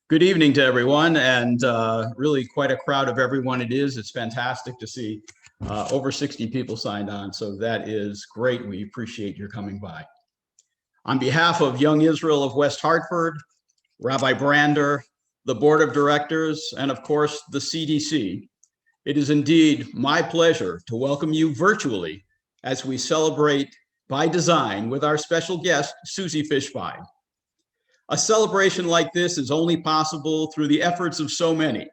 Good evening to everyone, and really quite a crowd of everyone it is. It's fantastic to see over 60 people signed on, so that is great. We appreciate your coming by. On behalf of Young Israel of West Hartford, Rabbi Brander, the Board of Directors, and of course the CDC, it is indeed my pleasure to welcome you virtually as we celebrate by design with our special guest, Susie Fishbein. A celebration like this is only possible through the efforts of so many.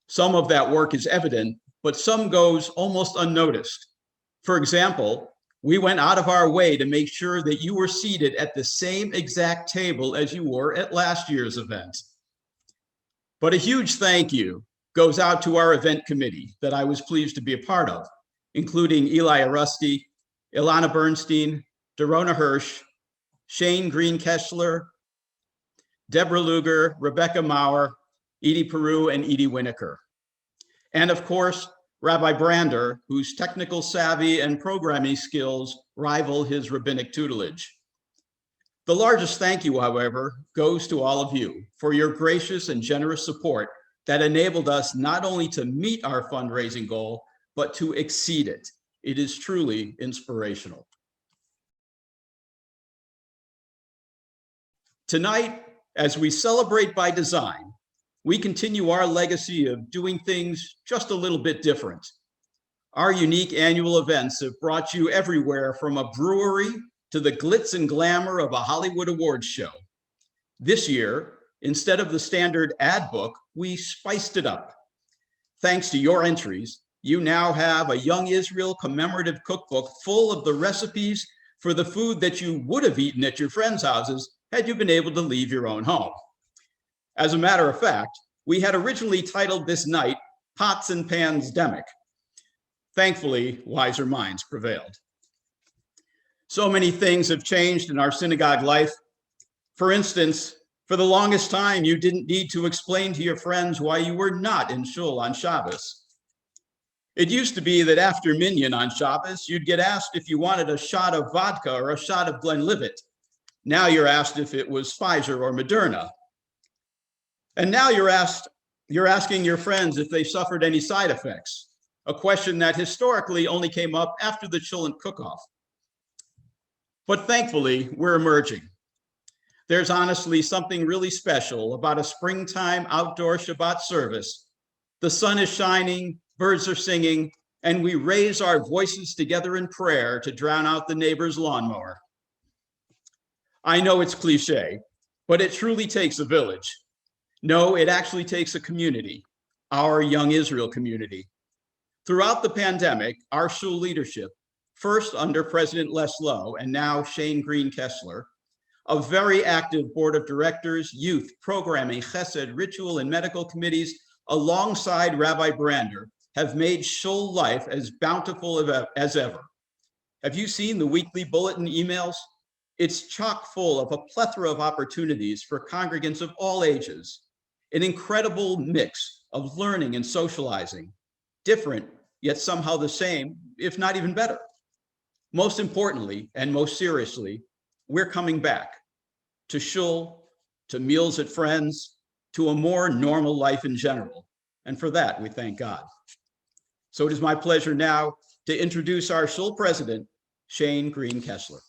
Some of that work is evident, but some goes almost unnoticed. For example, we went out of our way to make sure that you were seated at the same exact table as you were at last year's event. But a huge thank you goes out to our event committee that I was pleased to be a part of, including Eli Arusty, Ilana Bernstein, Dorona Hirsch, Shane Green-Kessler, Deborah Luger, Rebecca Maurer, Edie Peru, and Edie Winokur. And of course, Rabbi Brander, whose technical savvy and programming skills rival his rabbinic tutelage. The largest thank you, however, goes to all of you for your gracious and generous support that enabled us not only to meet our fundraising goal, but to exceed it. It is truly inspirational. Tonight, as we celebrate by design, we continue our legacy of doing things just a little bit different. Our unique annual events have brought you everywhere from a brewery to the glitz and glamour of a Hollywood awards show. This year, instead of the standard ad book, we spiced it up. Thanks to your entries, you now have a Young Israel commemorative cookbook full of the recipes for the food that you would have eaten at your friends' houses had you been able to leave your own home. As a matter of fact, we had originally titled this night Pots and Pans Demic. Thankfully, wiser minds prevailed. So many things have changed in our synagogue life. For instance, for the longest time, you didn't need to explain to your friends why you were not in shul on Shabbos. It used to be that after minyan on Shabbos, you'd get asked if you wanted a shot of vodka or a shot of Glenlivet. Now you're asked if it was Pfizer or Moderna. And now you're asking your friends if they suffered any side effects, a question that historically only came up after the Chulent cook-off. But thankfully, we're emerging. There's honestly something really special about a springtime outdoor Shabbat service. The sun is shining, birds are singing, and we raise our voices together in prayer to drown out the neighbor's lawnmower. I know it's cliche, but it truly takes a village. No, it actually takes a community, our Young Israel community. Throughout the pandemic, our shul leadership, first under President Les Lowe and now Shane Green-Kessler, a very active board of directors, youth, programming, chesed, ritual, and medical committees, alongside Rabbi Brander, have made shul life as bountiful as ever. Have you seen the weekly bulletin emails? It's chock full of a plethora of opportunities for congregants of all ages, an incredible mix of learning and socializing, different, yet somehow the same, if not even better. Most importantly, and most seriously, we're coming back to shul, to meals at friends, to a more normal life in general. And for that, we thank God. So it is my pleasure now to introduce our shul president, Shane Green-Kessler.